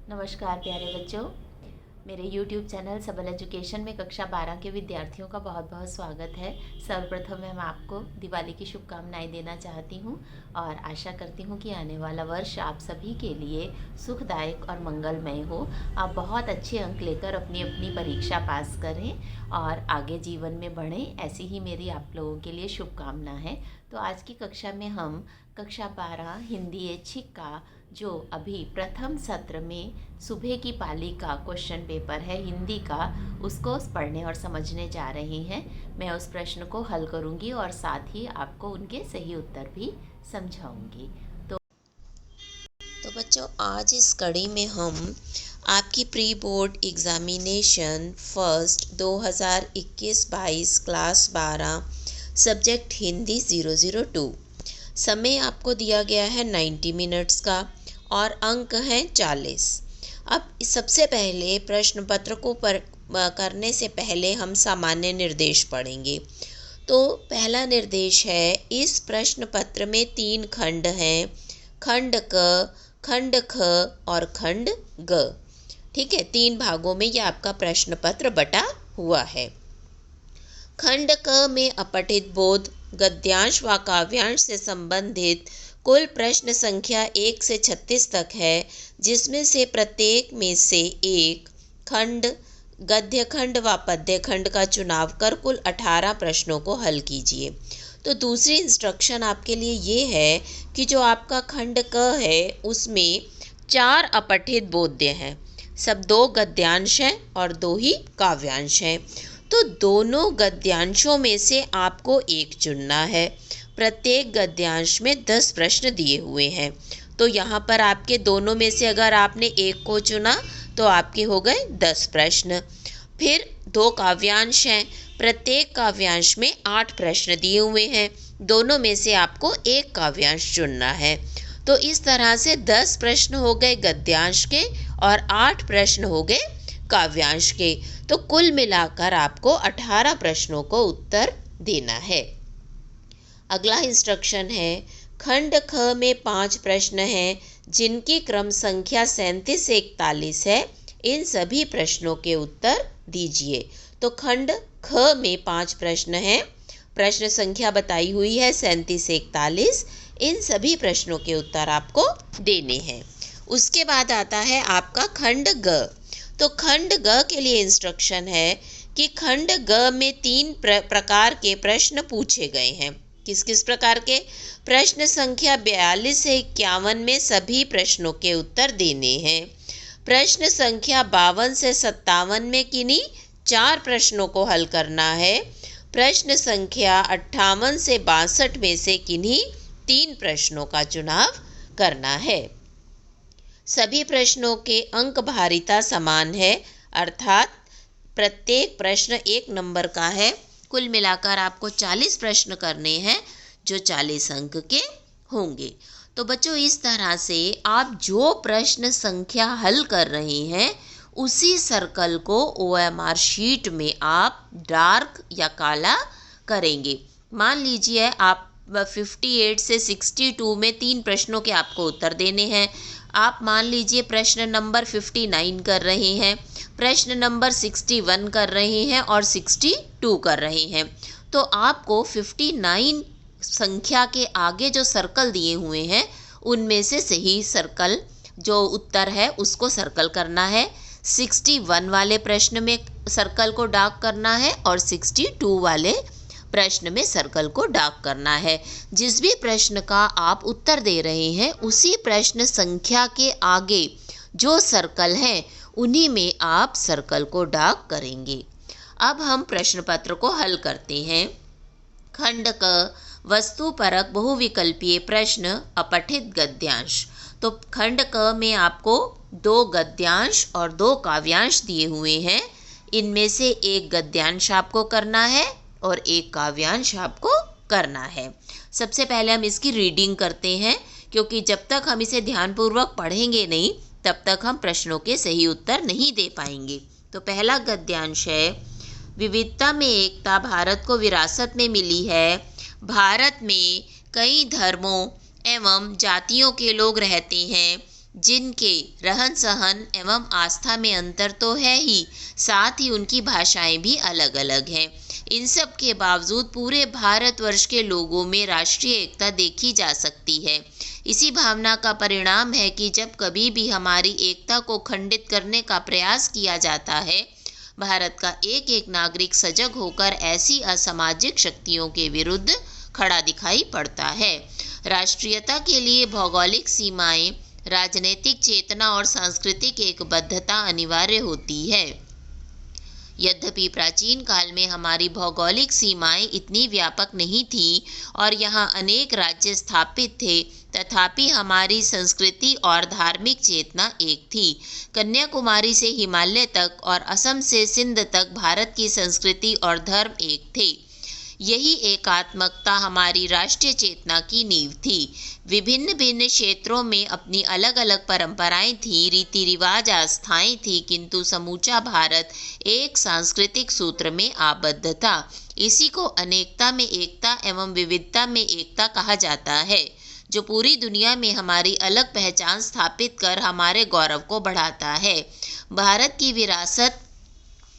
नमस्कार प्यारे बच्चों, मेरे YouTube चैनल सबल एजुकेशन में कक्षा 12 के विद्यार्थियों का बहुत बहुत स्वागत है। सर्वप्रथम मैं आपको दिवाली की शुभकामनाएं देना चाहती हूं और आशा करती हूं कि आने वाला वर्ष आप सभी के लिए सुखदायक और मंगलमय हो। आप बहुत अच्छे अंक लेकर अपनी अपनी परीक्षा पास करें और आगे जीवन में बढ़ें, ऐसी ही मेरी आप लोगों के लिए शुभकामना है। तो आज की कक्षा में हम कक्षा 12 हिंदी ऐच्छिक का जो अभी प्रथम सत्र में सुबह की पाली का क्वेश्चन पेपर है हिंदी का, उसको पढ़ने और समझने जा रहे हैं। मैं उस प्रश्न को हल करूंगी और साथ ही आपको उनके सही उत्तर भी समझाऊंगी। तो बच्चों, आज इस कड़ी में हम आपकी pre board examination first 2021-22 class 12 subject Hindi 002 समय आपको दिया गया है 90 मिनट्स का और अंक हैं 40। अब सबसे पहले प्रश्न पत्र को करने से पहले हम सामान्य निर्देश पढ़ेंगे। तो पहला निर्देश है, इस प्रश्न पत्र में 3 खंड हैं, खंड क, खंड ख और खंड ग। ठीक है, 3 भागों में यह आपका प्रश्न पत्र बटा हुआ है। खंड क में अपठित बोध, गद्यांश व काव्यांश से संबंधित कुल प्रश्न संख्या 1 से 36 तक है, जिसमें से प्रत्येक में से एक खंड, गद्य खंड व पद्य खंड का चुनाव कर कुल 18 प्रश्नों को हल कीजिए। तो दूसरी इंस्ट्रक्शन आपके लिए ये है कि जो आपका खंड क है उसमें 4 अपठित बोध्य हैं, सब 2 गद्यांश हैं और 2 ही काव्यांश हैं। तो दोनों गद्यांशों में से आपको एक चुनना है। प्रत्येक गद्यांश में 10 प्रश्न दिए हुए हैं। तो यहाँ पर आपके दोनों में से अगर आपने एक को चुना तो आपके हो गए 10 प्रश्न। फिर 2 काव्यांश हैं, प्रत्येक काव्यांश में 8 प्रश्न दिए हुए हैं, दोनों में से आपको एक काव्यांश चुनना है। तो इस तरह से 10 प्रश्न हो गए गद्यांश के और 8 प्रश्न हो गए काव्यांश के। तो कुल मिलाकर आपको 18 प्रश्नों को उत्तर देना है। अगला इंस्ट्रक्शन है, खंड ख में 5 प्रश्न हैं, जिनकी क्रम संख्या 37 से 41 है। इन सभी प्रश्नों के उत्तर दीजिए। तो खंड ख में 5 प्रश्न हैं, प्रश्न संख्या बताई हुई है 37 से 41। इन सभी प्रश्नों के उत्तर आपको देने हैं। उसके बाद आता है आपका खंड ग। तो खंड ग के लिए इंस्ट्रक्शन है कि खंड ग में 3 प्रकार के प्रश्न पूछे गए हैं। किस किस प्रकार के? प्रश्न संख्या 42 से 51 में सभी प्रश्नों के उत्तर देने हैं। प्रश्न संख्या 52 से 57 में किन्हीं 4 प्रश्नों को हल करना है। प्रश्न संख्या 58 से 62 में से किन्हीं 3 प्रश्नों का चुनाव करना है। सभी प्रश्नों के अंक भारिता समान है, अर्थात प्रत्येक प्रश्न 1 नंबर का है। कुल मिलाकर आपको 40 प्रश्न करने हैं, जो 40 अंक के होंगे। तो बच्चों, इस तरह से आप जो प्रश्न संख्या हल कर रहे हैं उसी सर्कल को OMR शीट में आप डार्क या काला करेंगे। मान लीजिए आप 58 से 62 में 3 प्रश्नों के आपको उत्तर देने हैं। आप मान लीजिए प्रश्न नंबर 59 कर रहे हैं, प्रश्न नंबर 61 कर रहे हैं और 62 कर रहे हैं। तो आपको 59 संख्या के आगे जो सर्कल दिए हुए हैं उनमें से सही सर्कल जो उत्तर है उसको सर्कल करना है। 61 वाले प्रश्न में सर्कल को डार्क करना है और 62 वाले प्रश्न में सर्कल को डार्क करना है। जिस भी प्रश्न का आप उत्तर दे रहे हैं उसी प्रश्न संख्या के आगे जो सर्कल हैं उन्हीं में आप सर्कल को डार्क करेंगे। अब हम प्रश्न पत्र को हल करते हैं। खंड क, वस्तुपरक बहुविकल्पीय प्रश्न, अपठित गद्यांश। तो खंड क में आपको 2 गद्यांश और 2 काव्यांश दिए हुए हैं। इनमें से एक गद्यांश आपको करना है और एक काव्यांश आपको करना है। सबसे पहले हम इसकी रीडिंग करते हैं, क्योंकि जब तक हम इसे ध्यानपूर्वक पढ़ेंगे नहीं तब तक हम प्रश्नों के सही उत्तर नहीं दे पाएंगे। तो पहला गद्यांश है, विविधता में एकता भारत को विरासत में मिली है। भारत में कई धर्मों एवं जातियों के लोग रहते हैं। जिनके रहन सहन एवं आस्था में अंतर तो है ही, साथ ही उनकी भाषाएं भी अलग अलग हैं। इन सब के बावजूद पूरे भारतवर्ष के लोगों में राष्ट्रीय एकता देखी जा सकती है। इसी भावना का परिणाम है कि जब कभी भी हमारी एकता को खंडित करने का प्रयास किया जाता है, भारत का एक एक नागरिक सजग होकर ऐसी असामाजिक शक्तियों के विरुद्ध खड़ा दिखाई पड़ता है। राष्ट्रीयता के लिए भौगोलिक सीमाएं, राजनीतिक चेतना और सांस्कृतिक एकबद्धता अनिवार्य होती है। यद्यपि प्राचीन काल में हमारी भौगोलिक सीमाएं इतनी व्यापक नहीं थीं और यहाँ अनेक राज्य स्थापित थे, तथापि हमारी संस्कृति और धार्मिक चेतना एक थी। कन्याकुमारी से हिमालय तक और असम से सिंध तक भारत की संस्कृति और धर्म एक थे। यही एकात्मकता हमारी राष्ट्रीय चेतना की नींव थी। विभिन्न भिन्न क्षेत्रों में अपनी अलग अलग परंपराएं थीं, रीति रिवाज, आस्थाएं थीं, किंतु समूचा भारत एक सांस्कृतिक सूत्र में आबद्ध था। इसी को अनेकता में एकता एवं विविधता में एकता कहा जाता है, जो पूरी दुनिया में हमारी अलग पहचान स्थापित कर हमारे गौरव को बढ़ाता है। भारत की विरासत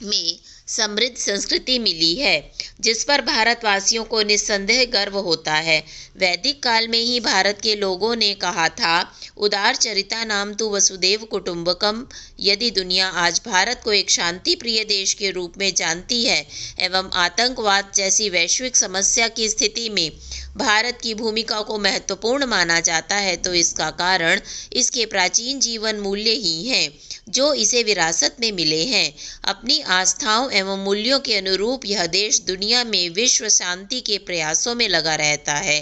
में समृद्ध संस्कृति मिली है, जिस पर भारतवासियों को निस्संदेह गर्व होता है। वैदिक काल में ही भारत के लोगों ने कहा था, उदार चरिता नाम तु वसुदेव कुटुंबकम। यदि दुनिया आज भारत को एक शांति प्रिय देश के रूप में जानती है एवं आतंकवाद जैसी वैश्विक समस्या की स्थिति में भारत की भूमिका को महत्वपूर्ण माना जाता है, तो इसका कारण इसके प्राचीन जीवन मूल्य ही हैं, जो इसे विरासत में मिले हैं। अपनी आस्थाओं एवं मूल्यों के अनुरूप यह देश दुनिया में विश्व शांति के प्रयासों में लगा रहता है।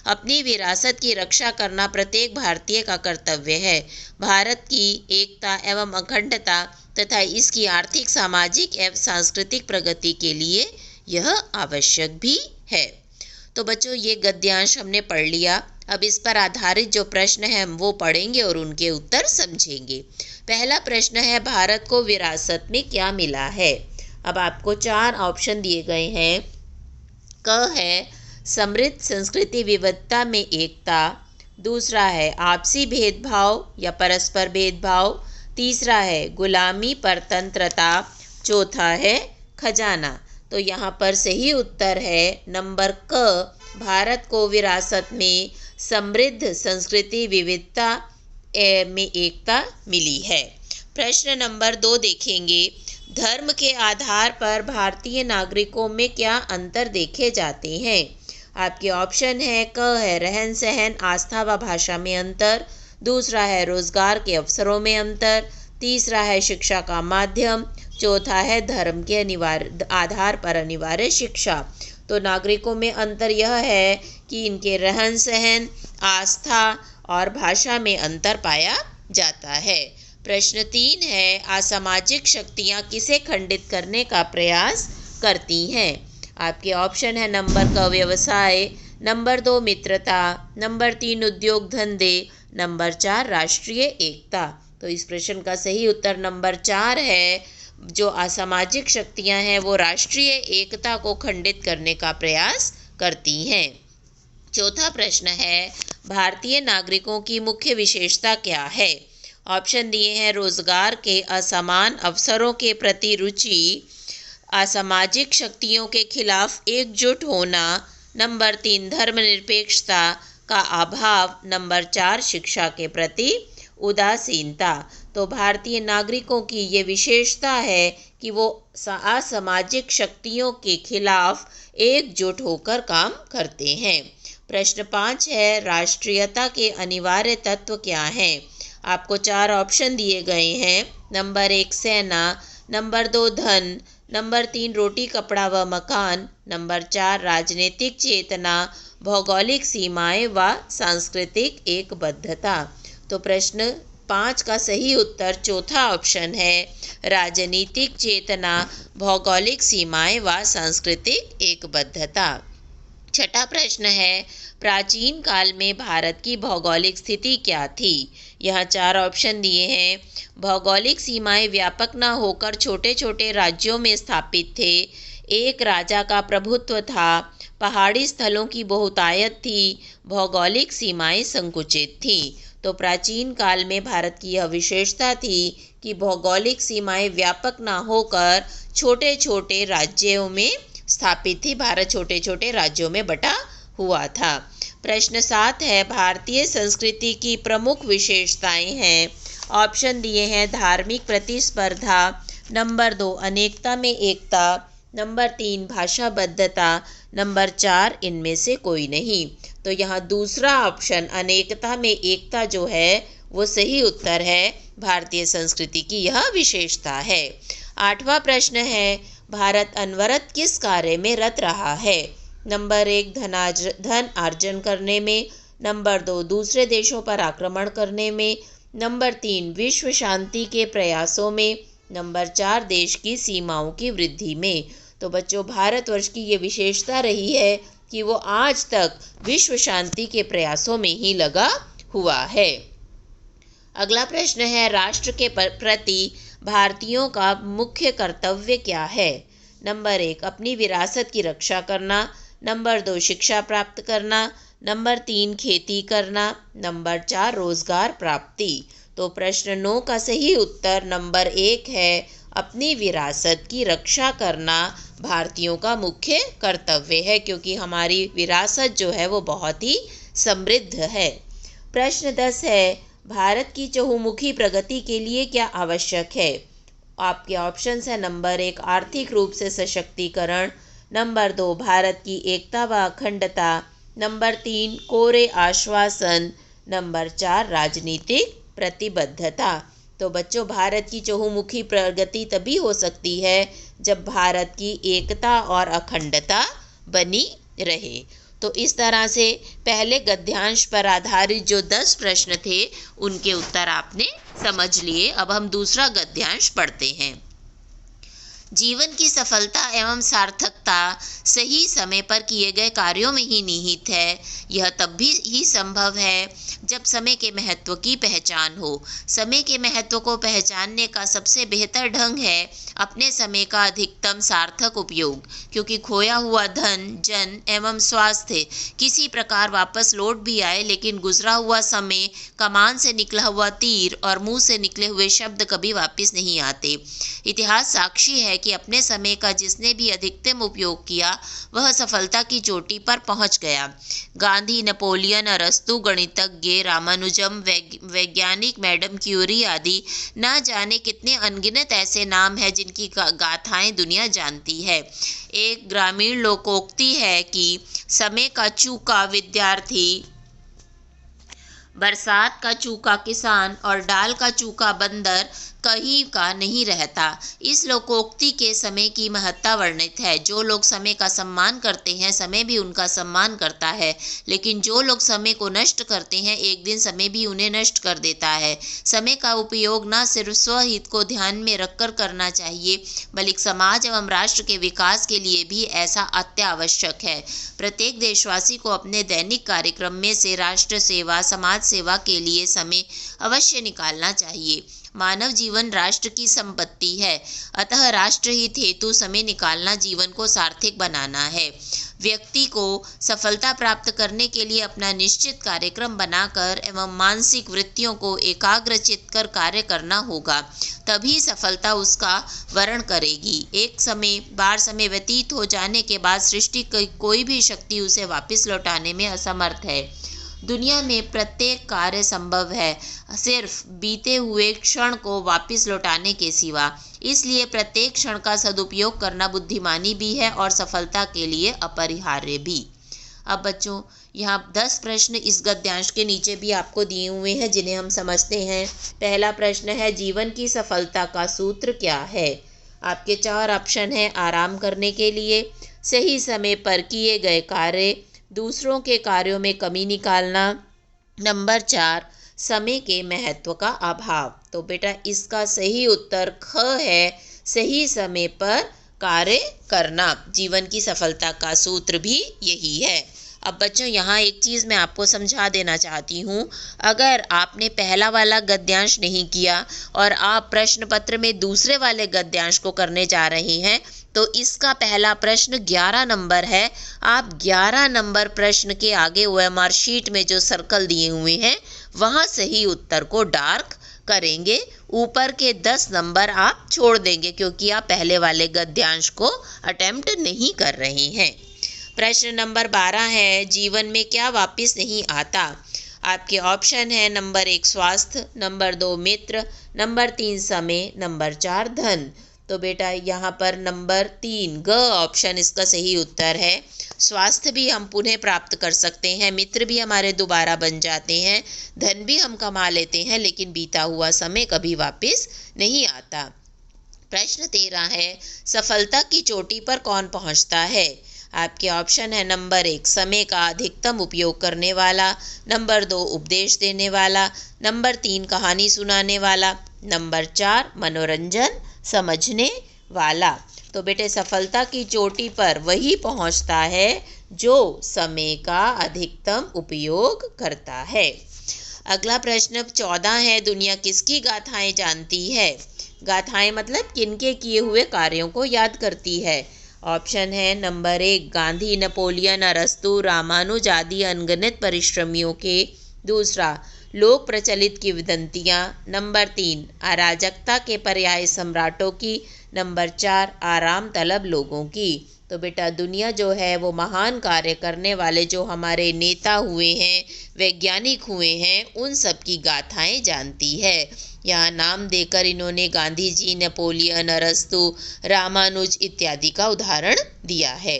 अपनी विरासत की रक्षा करना प्रत्येक भारतीय का कर्तव्य है। भारत की एकता एवं अखंडता तथा इसकी आर्थिक, सामाजिक एवं सांस्कृतिक प्रगति के लिए यह आवश्यक भी है। तो बच्चों, ये गद्यांश हमने पढ़ लिया। अब इस पर आधारित जो प्रश्न है हम वो पढ़ेंगे और उनके उत्तर समझेंगे। पहला प्रश्न है, भारत को विरासत में क्या मिला है? अब आपको 4 ऑप्शन दिए गए हैं। क है समृद्ध संस्कृति विविधता में एकता, दूसरा है आपसी भेदभाव या परस्पर भेदभाव, तीसरा है गुलामी परतंत्रता, चौथा है खजाना। तो यहाँ पर सही उत्तर है नंबर क, भारत को विरासत में समृद्ध संस्कृति विविधता में एकता मिली है। प्रश्न नंबर 2 देखेंगे, धर्म के आधार पर भारतीय नागरिकों में क्या अंतर देखे जाते हैं? आपके ऑप्शन है, क है रहन सहन, आस्था व भाषा में अंतर, दूसरा है रोजगार के अवसरों में अंतर, तीसरा है शिक्षा का माध्यम, चौथा है धर्म के अनिवार्य आधार पर अनिवार्य शिक्षा। तो नागरिकों में अंतर यह है कि इनके रहन सहन, आस्था और भाषा में अंतर पाया जाता है। प्रश्न 3 है, असामाजिक शक्तियाँ किसे खंडित करने का प्रयास करती हैं? आपके ऑप्शन है, नंबर क व्यवसाय, नंबर 2 मित्रता, नंबर 3 उद्योग धंधे, नंबर 4 राष्ट्रीय एकता। तो इस प्रश्न का सही उत्तर नंबर 4 है। जो असामाजिक शक्तियां हैं वो राष्ट्रीय एकता को खंडित करने का प्रयास करती हैं। चौथा प्रश्न है, भारतीय नागरिकों की मुख्य विशेषता क्या है? ऑप्शन दिए हैं, रोजगार के असमान अवसरों के प्रति रुचि, असामाजिक शक्तियों के खिलाफ एकजुट होना, नंबर 3 धर्मनिरपेक्षता का अभाव, नंबर 4 शिक्षा के प्रति उदासीनता। तो भारतीय नागरिकों की ये विशेषता है कि वो असामाजिक शक्तियों के खिलाफ एकजुट होकर काम करते हैं। प्रश्न 5 है, राष्ट्रीयता के अनिवार्य तत्व क्या हैं? आपको 4 ऑप्शन दिए गए हैं। नंबर 1 सेना, नंबर 2 धन, नंबर 3 रोटी कपड़ा व मकान, नंबर 4 राजनीतिक चेतना, भौगोलिक सीमाएं व सांस्कृतिक एकबद्धता। तो प्रश्न 5 का सही उत्तर चौथा ऑप्शन है, राजनीतिक चेतना, भौगोलिक सीमाएं व सांस्कृतिक एकबद्धता। छठा प्रश्न है, प्राचीन काल में भारत की भौगोलिक स्थिति क्या थी? यहाँ 4 ऑप्शन दिए हैं। भौगोलिक सीमाएं व्यापक न होकर छोटे छोटे राज्यों में स्थापित थे, एक राजा का प्रभुत्व था, पहाड़ी स्थलों की बहुतायत थी, भौगोलिक सीमाएं संकुचित थीं। तो प्राचीन काल में भारत की यह विशेषता थी कि भौगोलिक सीमाएं व्यापक न होकर छोटे छोटे राज्यों में स्थापित थी। भारत छोटे छोटे राज्यों में बटा हुआ था। प्रश्न 7 है, भारतीय संस्कृति की प्रमुख विशेषताएं हैं। ऑप्शन दिए हैं धार्मिक प्रतिस्पर्धा, नंबर 2 अनेकता में एकता, नंबर 3 भाषाबद्धता, नंबर 4 इनमें से कोई नहीं। तो यहाँ दूसरा ऑप्शन अनेकता में एकता जो है वो सही उत्तर है। भारतीय संस्कृति की यह विशेषता है। 8वां प्रश्न है, भारत अनवरत किस कार्य में रत रहा है। नंबर 1 धन अर्जन करने में, नंबर 2 दूसरे देशों पर आक्रमण करने में, नंबर 3 विश्व शांति के प्रयासों में, नंबर 4 देश की सीमाओं की वृद्धि में। तो बच्चों, भारतवर्ष की ये विशेषता रही है कि वो आज तक विश्व शांति के प्रयासों में ही लगा हुआ है। अगला प्रश्न है, राष्ट्र के प्रति भारतीयों का मुख्य कर्तव्य क्या है। नंबर 1 अपनी विरासत की रक्षा करना, नंबर 2 शिक्षा प्राप्त करना, नंबर 3 खेती करना, नंबर 4 रोजगार प्राप्ति। तो प्रश्न 9 का सही उत्तर नंबर 1 है, अपनी विरासत की रक्षा करना भारतीयों का मुख्य कर्तव्य है, क्योंकि हमारी विरासत जो है वो बहुत ही समृद्ध है। प्रश्न 10 है, भारत की चहुमुखी प्रगति के लिए क्या आवश्यक है। आपके ऑप्शंस है, नंबर 1 आर्थिक रूप से सशक्तिकरण, नंबर 2 भारत की एकता व अखंडता, नंबर 3 कोरे आश्वासन, नंबर 4 राजनीतिक प्रतिबद्धता। तो बच्चों, भारत की चहुमुखी प्रगति तभी हो सकती है जब भारत की एकता और अखंडता बनी रहे। तो इस तरह से पहले गद्यांश पर आधारित जो 10 प्रश्न थे उनके उत्तर आपने समझ लिए। अब हम दूसरा गद्यांश पढ़ते हैं। जीवन की सफलता एवं सार्थकता सही समय पर किए गए कार्यों में ही निहित है। यह तब भी ही संभव है जब समय के महत्व की पहचान हो। समय के महत्व को पहचानने का सबसे बेहतर ढंग है अपने समय का अधिकतम सार्थक उपयोग, क्योंकि खोया हुआ धन, जन एवं स्वास्थ्य किसी प्रकार वापस लौट भी आए, लेकिन गुजरा हुआ समय, कमान से निकला हुआ तीर और मुंह से निकले हुए शब्द कभी वापस नहीं आते। इतिहास साक्षी है कि अपने समय का जिसने भी अधिकतम उपयोग किया वह सफलता की चोटी पर पहुंच गया। गांधी, नेपोलियन, अरस्तु, गणितज्ञ रामानुजम, वैज्ञानिक मैडम क्यूरी आदि न जाने कितने अनगिनत ऐसे नाम हैं जिनकी गाथाएं दुनिया जानती है। एक ग्रामीण लोकोक्ति है कि समय का चूका विद्यार्थी, बरसात का चूका किसान और डाल का चूका बंदर कहीं का नहीं रहता। इस लोकोक्ति के समय की महत्ता वर्णित है। जो लोग समय का सम्मान करते हैं, समय भी उनका सम्मान करता है, लेकिन जो लोग समय को नष्ट करते हैं, एक दिन समय भी उन्हें नष्ट कर देता है। समय का उपयोग न सिर्फ स्वहित को ध्यान में रखकर करना चाहिए, बल्कि समाज एवं राष्ट्र के विकास के लिए भी ऐसा अत्यावश्यक है। प्रत्येक देशवासी को अपने दैनिक कार्यक्रम में से राष्ट्र सेवा, समाज सेवा के लिए समय अवश्य निकालना चाहिए। मानव जीवन राष्ट्र की संपत्ति है, अतः राष्ट्रहित हेतु समय निकालना जीवन को सार्थक बनाना है। व्यक्ति को सफलता प्राप्त करने के लिए अपना निश्चित कार्यक्रम बनाकर एवं मानसिक वृत्तियों को एकाग्रचित कर कार्य करना होगा, तभी सफलता उसका वरण करेगी। एक बार समय व्यतीत हो जाने के बाद सृष्टि की कोई भी शक्ति उसे वापस लौटाने में असमर्थ है। दुनिया में प्रत्येक कार्य संभव है, सिर्फ बीते हुए क्षण को वापस लौटाने के सिवा। इसलिए प्रत्येक क्षण का सदुपयोग करना बुद्धिमानी भी है और सफलता के लिए अपरिहार्य भी। अब बच्चों, यहाँ 10 प्रश्न इस गद्यांश के नीचे भी आपको दिए हुए हैं, जिन्हें हम समझते हैं। पहला प्रश्न है, जीवन की सफलता का सूत्र क्या है। आपके 4 ऑप्शन हैं। आराम करने के लिए, सही समय पर किए गए कार्य, दूसरों के कार्यों में कमी निकालना, नंबर 4 समय के महत्व का अभाव। तो बेटा, इसका सही उत्तर ख है, सही समय पर कार्य करना। जीवन की सफलता का सूत्र भी यही है। अब बच्चों, यहाँ एक चीज़ मैं आपको समझा देना चाहती हूँ। अगर आपने पहला वाला गद्यांश नहीं किया और आप प्रश्न पत्र में दूसरे वाले गद्यांश को करने जा रहे हैं, तो इसका पहला प्रश्न 11 नंबर है। आप 11 नंबर प्रश्न के आगे OMR शीट में जो सर्कल दिए हुए हैं वहाँ सही उत्तर को डार्क करेंगे। ऊपर के 10 नंबर आप छोड़ देंगे क्योंकि आप पहले वाले गद्यांश को अटेम्प्ट नहीं कर रहे हैं। प्रश्न नंबर 12 है, जीवन में क्या वापस नहीं आता? आपके ऑप्शन है नंबर 1 स्वास्थ्य, नंबर 2 मित्र, नंबर 3 समय, नंबर 4 धन। तो बेटा यहाँ पर नंबर 3 ग ऑप्शन इसका सही उत्तर है। स्वास्थ्य भी हम पुनः प्राप्त कर सकते हैं, मित्र भी हमारे दोबारा बन जाते हैं, धन भी हम कमा लेते हैं, लेकिन बीता हुआ समय कभी वापस नहीं आता। प्रश्न 13 है, सफलता की चोटी पर कौन पहुंचता है? आपके ऑप्शन है नंबर 1 समय का अधिकतम उपयोग करने वाला, नंबर 2 उपदेश देने वाला, नंबर 3 कहानी सुनाने वाला, नंबर 4 मनोरंजन समझने वाला। तो बेटे सफलता की चोटी पर वही पहुंचता है जो समय का अधिकतम उपयोग करता है। अगला प्रश्न 14 है, दुनिया किसकी गाथाएं जानती है? गाथाएं मतलब किनके किए हुए कार्यों को याद करती है। ऑप्शन है नंबर 1 गांधी, नेपोलियन, अरस्तू, रामानुज आदि अनगिनत परिश्रमियों के, दूसरा लोक प्रचलित किंवदंतियाँ, नंबर 3 अराजकता के पर्याय सम्राटों की, नंबर 4 आराम तलब लोगों की। तो बेटा दुनिया जो है वो महान कार्य करने वाले जो हमारे नेता हुए हैं, वैज्ञानिक हुए हैं, उन सब की गाथाएं जानती है। यहाँ नाम देकर इन्होंने गांधी जी, नेपोलियन, अरस्तू, रामानुज इत्यादि का उदाहरण दिया है।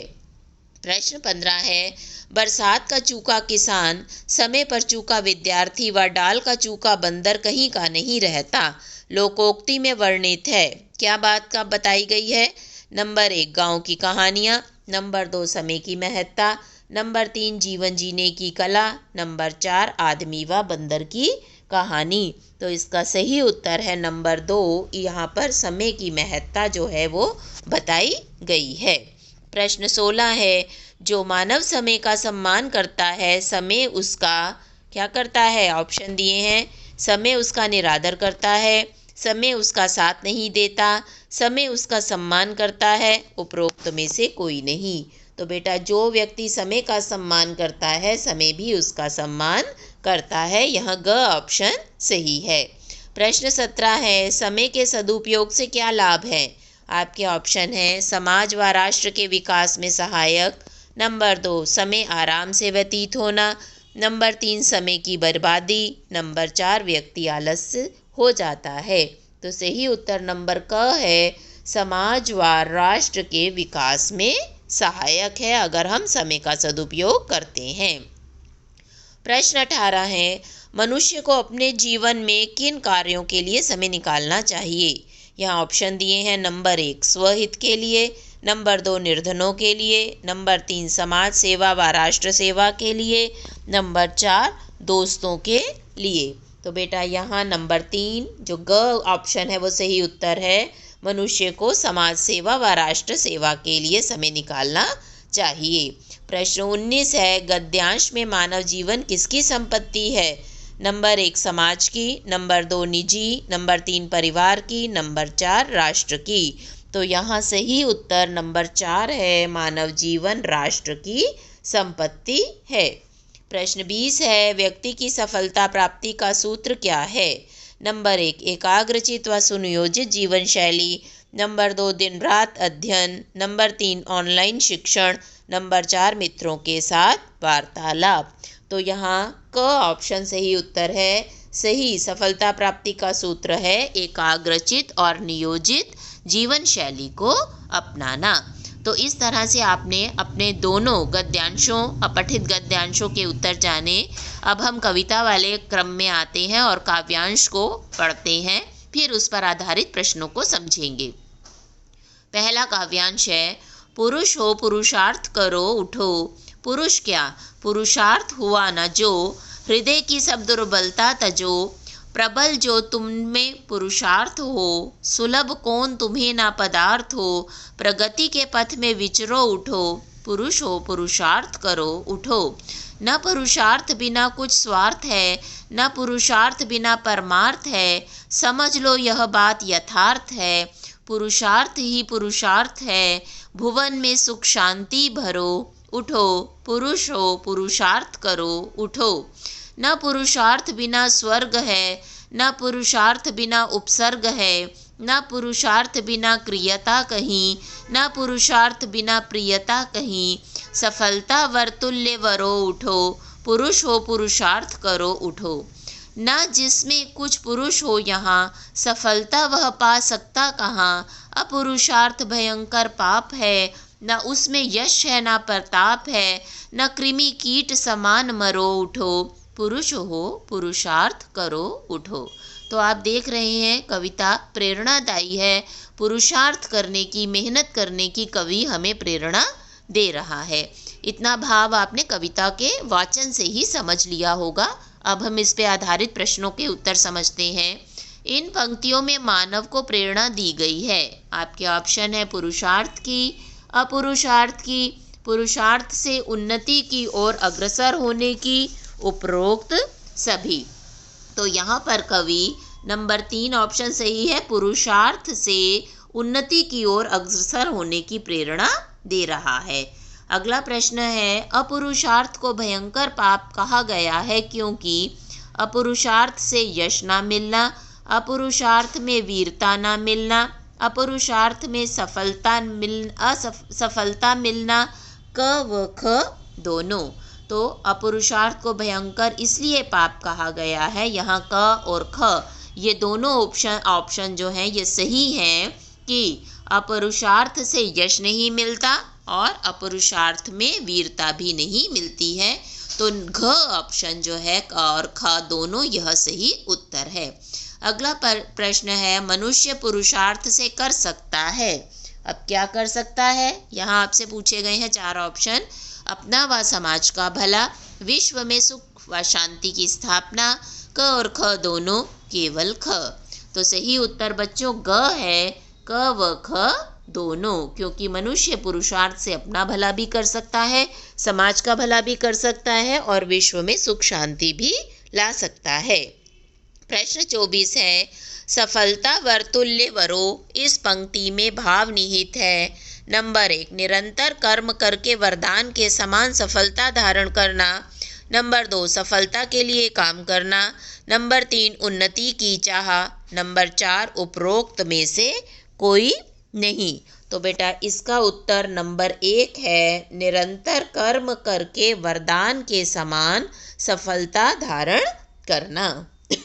प्रश्न 15 है, बरसात का चूका किसान, समय पर चूका विद्यार्थी व डाल का चूका बंदर कहीं का नहीं रहता, लोकोक्ति में वर्णित है। क्या बात का बताई गई है? नंबर 1 गांव की कहानियाँ, नंबर 2 समय की महत्ता, नंबर 3 जीवन जीने की कला, नंबर 4 आदमी व बंदर की कहानी। तो इसका सही उत्तर है नंबर 2, यहाँ पर समय की महत्ता जो है वो बताई गई है। प्रश्न 16 है, जो मानव समय का सम्मान करता है, समय उसका क्या करता है? ऑप्शन दिए हैं, समय उसका निरादर करता है, समय उसका साथ नहीं देता, समय उसका सम्मान करता है, उपरोक्त में से कोई नहीं। तो बेटा जो व्यक्ति समय का सम्मान करता है, समय भी उसका सम्मान करता है। यह ग ऑप्शन सही है। प्रश्न 17 है, समय के सदुपयोग से क्या लाभ है? आपके ऑप्शन है समाज व राष्ट्र के विकास में सहायक, नंबर 2 समय आराम से व्यतीत होना, नंबर 3 समय की बर्बादी, नंबर 4 व्यक्ति आलस्य हो जाता है। तो सही उत्तर नंबर क है, समाज व राष्ट्र के विकास में सहायक है अगर हम समय का सदुपयोग करते हैं। प्रश्न 18 है, मनुष्य को अपने जीवन में किन कार्यों के लिए समय निकालना चाहिए? यहाँ ऑप्शन दिए हैं, नंबर 1 स्वहित के लिए, नंबर 2 निर्धनों के लिए, नंबर 3 समाज सेवा व राष्ट्र सेवा के लिए, नंबर 4 दोस्तों के लिए। तो बेटा यहाँ नंबर 3 जो ग ऑप्शन है वो सही उत्तर है। मनुष्य को समाज सेवा व राष्ट्र सेवा के लिए समय निकालना चाहिए। प्रश्न 19 है, गद्यांश में मानव जीवन किसकी संपत्ति है? नंबर 1 समाज की, नंबर 2 निजी, नंबर 3 परिवार की, नंबर 4 राष्ट्र की। तो यहाँ सही उत्तर नंबर 4 है, मानव जीवन राष्ट्र की संपत्ति है। प्रश्न 20 है, व्यक्ति की सफलता प्राप्ति का सूत्र क्या है? नंबर 1 एकाग्रचित व सुनियोजित जीवन शैली, नंबर 2 दिन रात अध्ययन, नंबर 3 ऑनलाइन शिक्षण, नंबर 4 मित्रों के साथ वार्तालाप। तो यहाँ क ऑप्शन सही उत्तर है। सही सफलता प्राप्ति का सूत्र है एकाग्रचित और नियोजित जीवन शैली को अपनाना। तो इस तरह से आपने अपने दोनों गद्यांशों, अपठित गद्यांशों के उत्तर जाने। अब हम कविता वाले क्रम में आते हैं और काव्यांश को पढ़ते हैं, फिर उस पर आधारित प्रश्नों को समझेंगे। पहला काव्यांश है, पुरुष हो पुरुषार्थ करो उठो, पुरुष क्या पुरुषार्थ हुआ न जो, हृदय की सब दुर्बलता तजो, प्रबल जो तुम में पुरुषार्थ हो, सुलभ कौन तुम्हें ना पदार्थ हो, प्रगति के पथ में विचरो उठो, पुरुष हो पुरुषार्थ करो उठो। न पुरुषार्थ बिना कुछ स्वार्थ है, न पुरुषार्थ बिना परमार्थ है, समझ लो यह बात यथार्थ है, पुरुषार्थ ही पुरुषार्थ है, भुवन में सुख शांति भरो, उठो पुरुष हो पुरुषार्थ करो उठो। न पुरुषार्थ बिना स्वर्ग है, न पुरुषार्थ बिना उपसर्ग है, न पुरुषार्थ बिना क्रियता कहीं, न पुरुषार्थ बिना प्रियता कहीं। सफलता वर्तुल्य वरो उठो, पुरुष हो पुरुषार्थ करो उठो। न जिसमें कुछ पुरुष हो यहाँ, सफलता वह पा सकता कहाँ। अपुरुषार्थ भयंकर पाप है, न उसमें यश है न प्रताप है। न कृमि कीट समान मरो उठो, पुरुष हो पुरुषार्थ करो उठो। तो आप देख रहे हैं कविता प्रेरणादायी है, पुरुषार्थ करने की, मेहनत करने की कवि हमें प्रेरणा दे रहा है। इतना भाव आपने कविता के वाचन से ही समझ लिया होगा। अब हम इस पे आधारित प्रश्नों के उत्तर समझते हैं। इन पंक्तियों में मानव को प्रेरणा दी गई है। आपके ऑप्शन है पुरुषार्थ की, अपुरुषार्थ की, पुरुषार्थ से उन्नति की ओर अग्रसर होने की, उपरोक्त सभी। तो यहाँ पर कवि नंबर 3 ऑप्शन सही है, पुरुषार्थ से उन्नति की ओर अग्रसर होने की प्रेरणा दे रहा है। अगला प्रश्न है, अपुरुषार्थ को भयंकर पाप कहा गया है क्योंकि अपुरुषार्थ से यश ना मिलना, अपुरुषार्थ में वीरता ना मिलना, अपुरुषार्थ में असफलता मिलना, क व ख दोनों। तो अपुरुषार्थ को भयंकर इसलिए पाप कहा गया है। यहाँ क और ख ये दोनों ऑप्शन जो हैं ये सही हैं कि अपुरुषार्थ से यश नहीं मिलता और अपुरुषार्थ में वीरता भी नहीं मिलती है। तो घ ऑप्शन जो है क और ख दोनों यह सही उत्तर है। अगला प्रश्न है, मनुष्य पुरुषार्थ से कर सकता है। अब क्या कर सकता है? यहाँ आपसे पूछे गए हैं 4 ऑप्शन। अपना व समाज का भला, विश्व में सुख व शांति की स्थापना, क और ख दोनों, केवल ख। तो सही उत्तर बच्चों ग है, क व ख दोनों, क्योंकि मनुष्य पुरुषार्थ से अपना भला भी कर सकता है, समाज का भला भी कर सकता है और विश्व में सुख शांति भी ला सकता है। प्रश्न 24 है, सफलता वर्तुल्य वरो इस पंक्ति में भाव निहित है। नंबर 1, निरंतर कर्म करके वरदान के समान सफलता धारण करना। नंबर 2, सफलता के लिए काम करना। नंबर 3, उन्नति की चाह। नंबर 4, उपरोक्त में से कोई नहीं। तो बेटा इसका उत्तर नंबर 1 है, निरंतर कर्म करके वरदान के समान सफलता धारण करना।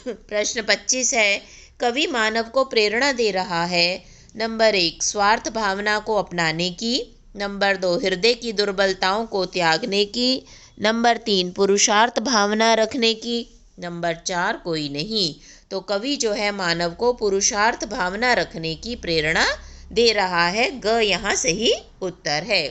प्रश्न 25 है, कवि मानव को प्रेरणा दे रहा है। नंबर 1, स्वार्थ भावना को अपनाने की। नंबर 2, हृदय की दुर्बलताओं को त्यागने की। नंबर 3, पुरुषार्थ भावना रखने की। नंबर 4, कोई नहीं। तो कवि जो है मानव को पुरुषार्थ भावना रखने की प्रेरणा दे रहा है। ग यहाँ सही उत्तर है।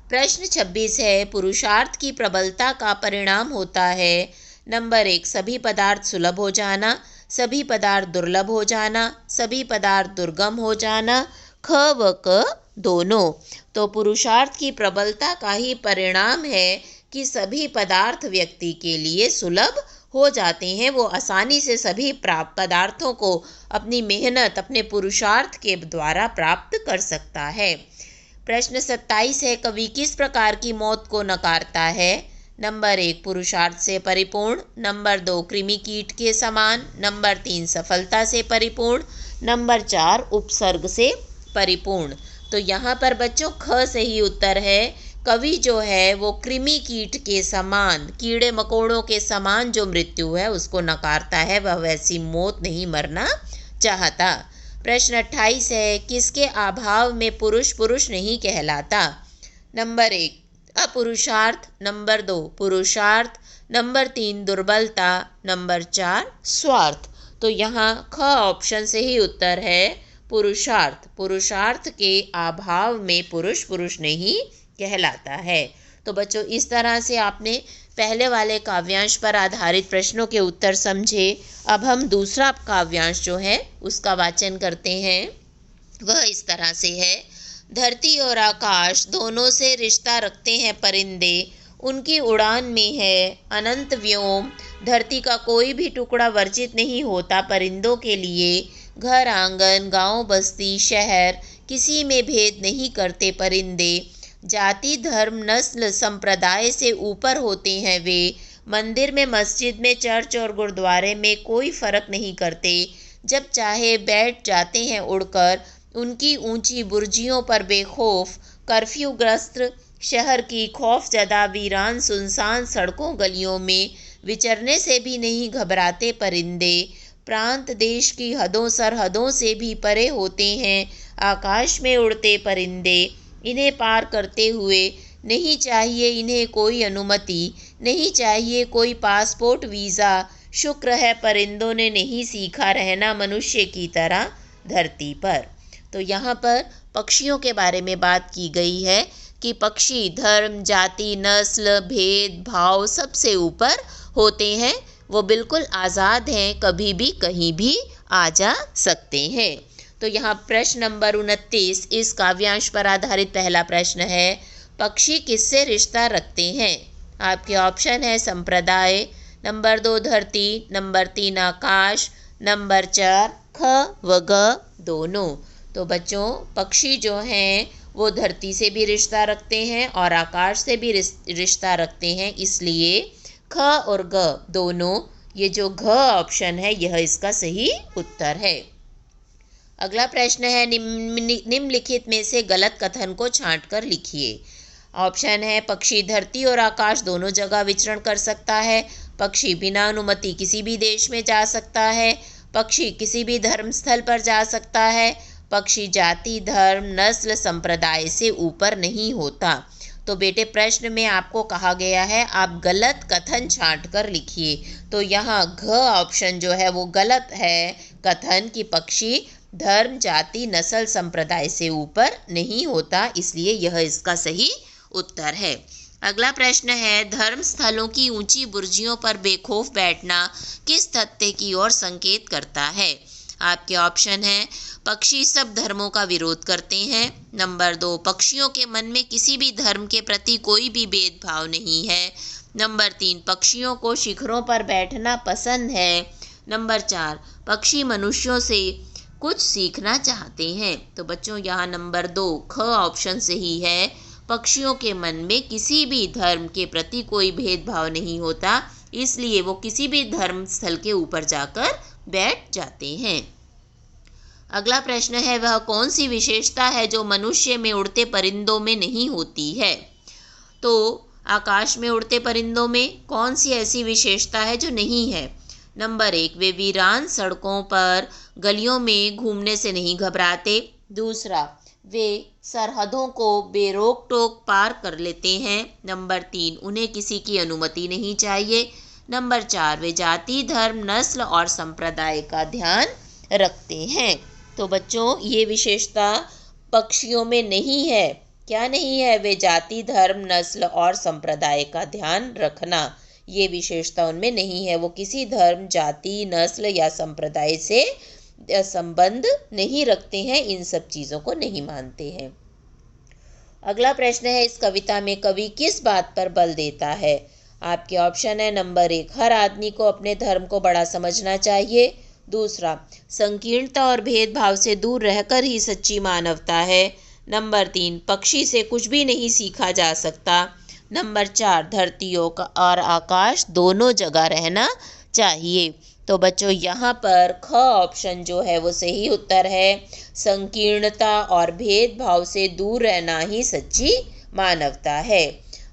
प्रश्न 26 है, पुरुषार्थ की प्रबलता का परिणाम होता है। नंबर 1, सभी पदार्थ सुलभ हो जाना, सभी पदार्थ दुर्लभ हो जाना, सभी पदार्थ दुर्गम हो जाना, ख व क दोनों। तो पुरुषार्थ की प्रबलता का ही परिणाम है कि सभी पदार्थ व्यक्ति के लिए सुलभ हो जाते हैं। वो आसानी से सभी पदार्थों को अपनी मेहनत, अपने पुरुषार्थ के द्वारा प्राप्त कर सकता है। प्रश्न 27 है, कवि किस प्रकार की मौत को नकारता है। नंबर 1, पुरुषार्थ से परिपूर्ण। नंबर 2, कृमि कीट के समान। नंबर 3, सफलता से परिपूर्ण। नंबर 4, उपसर्ग से परिपूर्ण। तो यहाँ पर बच्चों ख सही उत्तर है। कवि जो है वो कृमि कीट के समान, कीड़े मकोड़ों के समान जो मृत्यु है उसको नकारता है, वह वैसी मौत नहीं मरना चाहता। प्रश्न 28 है, किसके अभाव में पुरुष पुरुष नहीं कहलाता। नंबर 1, अपुरुषार्थ। नंबर 2, पुरुषार्थ। नंबर 3, दुर्बलता। नंबर 4, स्वार्थ। तो यहाँ ख ऑप्शन से ही उत्तर है, पुरुषार्थ। पुरुषार्थ के अभाव में पुरुष पुरुष नहीं कहलाता है। तो बच्चों इस तरह से आपने पहले वाले काव्यांश पर आधारित प्रश्नों के उत्तर समझे। अब हम दूसरा काव्यांश जो है उसका वाचन करते हैं। वह इस तरह से है, धरती और आकाश दोनों से रिश्ता रखते हैं परिंदे, उनकी उड़ान में है अनंत व्योम। धरती का कोई भी टुकड़ा वर्जित नहीं होता परिंदों के लिए। घर आंगन, गांव बस्ती, शहर, किसी में भेद नहीं करते परिंदे। जाति धर्म नस्ल संप्रदाय से ऊपर होते हैं वे, मंदिर में, मस्जिद में, चर्च और गुरुद्वारे में कोई फ़र्क नहीं करते। जब चाहे बैठ जाते हैं उड़कर उनकी ऊंची बुर्जियों पर बेखौफ। कर्फ्यूग्रस्त शहर की खौफजदा वीरान सुनसान सड़कों गलियों में विचरने से भी नहीं घबराते परिंदे। प्रांत देश की हदों सरहदों से भी परे होते हैं आकाश में उड़ते परिंदे। इन्हें पार करते हुए नहीं चाहिए इन्हें कोई अनुमति, नहीं चाहिए कोई पासपोर्ट वीज़ा। शुक्र है परिंदों ने नहीं सीखा रहना मनुष्य की तरह धरती पर। तो यहाँ पर पक्षियों के बारे में बात की गई है कि पक्षी धर्म, जाति, नस्ल, भेद भाव सबसे ऊपर होते हैं। वो बिल्कुल आज़ाद हैं, कभी भी कहीं भी आ जा सकते हैं। तो यहाँ प्रश्न नंबर 29 इस काव्यांश पर आधारित पहला प्रश्न है, पक्षी किससे रिश्ता रखते हैं? आपके ऑप्शन है संप्रदाय, नंबर 2 धरती, नंबर 3 आकाश, नंबर 4 ख व ग दोनों। तो बच्चों पक्षी जो हैं वो धरती से भी रिश्ता रखते हैं और आकाश से भी रिश्ता रखते हैं, इसलिए ख और ग दोनों, ये जो घ ऑप्शन है यह इसका सही उत्तर है। अगला प्रश्न है, निम्नलिखित में से गलत कथन को छांट कर लिखिए। ऑप्शन है पक्षी धरती और आकाश दोनों जगह विचरण कर सकता है, पक्षी बिना अनुमति किसी भी देश में जा सकता है, पक्षी किसी भी धर्म स्थल पर जा सकता है, पक्षी जाति, धर्म, नस्ल, संप्रदाय से ऊपर नहीं होता। तो बेटे प्रश्न में आपको कहा गया है आप गलत कथन छांट कर लिखिए। तो यहाँ घ ऑप्शन जो है वो गलत है कथन कि पक्षी धर्म, जाति, नस्ल, संप्रदाय से ऊपर नहीं होता, इसलिए यह इसका सही उत्तर है। अगला प्रश्न है, धर्म स्थलों की ऊंची बुर्जियों पर बेखौफ बैठना किस तथ्य की ओर संकेत करता है? आपके ऑप्शन है पक्षी सब धर्मों का विरोध करते हैं, नंबर 2 पक्षियों के मन में किसी भी धर्म के प्रति कोई भी भेदभाव नहीं है, नंबर 3 पक्षियों को शिखरों पर बैठना पसंद है, नंबर 4 पक्षी मनुष्यों से कुछ सीखना चाहते हैं। तो बच्चों यहाँ नंबर 2 ख ऑप्शन सही है, पक्षियों के मन में किसी भी धर्म के प्रति कोई भेदभाव नहीं होता, इसलिए वो किसी भी धर्म स्थल के ऊपर जाकर बैठ जाते हैं। अगला प्रश्न है, वह कौन सी विशेषता है जो मनुष्य में उड़ते परिंदों में नहीं होती है? तो आकाश में उड़ते परिंदों में कौन सी ऐसी विशेषता है जो नहीं है? नंबर 1 वे वीरान सड़कों पर गलियों में घूमने से नहीं घबराते, दूसरा वे सरहदों को बेरोक टोक पार कर लेते हैं, नंबर 3 उन्हें किसी की अनुमति नहीं चाहिए, नंबर 4 वे जाति, धर्म, नस्ल और संप्रदाय का ध्यान रखते हैं। तो बच्चों ये विशेषता पक्षियों में नहीं है। क्या नहीं है? वे जाति, धर्म, नस्ल और संप्रदाय का ध्यान रखना, ये विशेषता उनमें नहीं है। वो किसी धर्म, जाति, नस्ल या संप्रदाय से संबंध नहीं रखते हैं, इन सब चीज़ों को नहीं मानते हैं। अगला प्रश्न है, इस कविता में कवि किस बात पर बल देता है? आपके ऑप्शन है नंबर 1 हर आदमी को अपने धर्म को बड़ा समझना चाहिए, दूसरा संकीर्णता और भेदभाव से दूर रहकर ही सच्ची मानवता है, नंबर 3 पक्षी से कुछ भी नहीं सीखा जा सकता, नंबर 4 धरती और आकाश दोनों जगह रहना चाहिए। तो बच्चों यहाँ पर ख ऑप्शन जो है वो सही उत्तर है, संकीर्णता और भेदभाव से दूर रहना ही सच्ची मानवता है।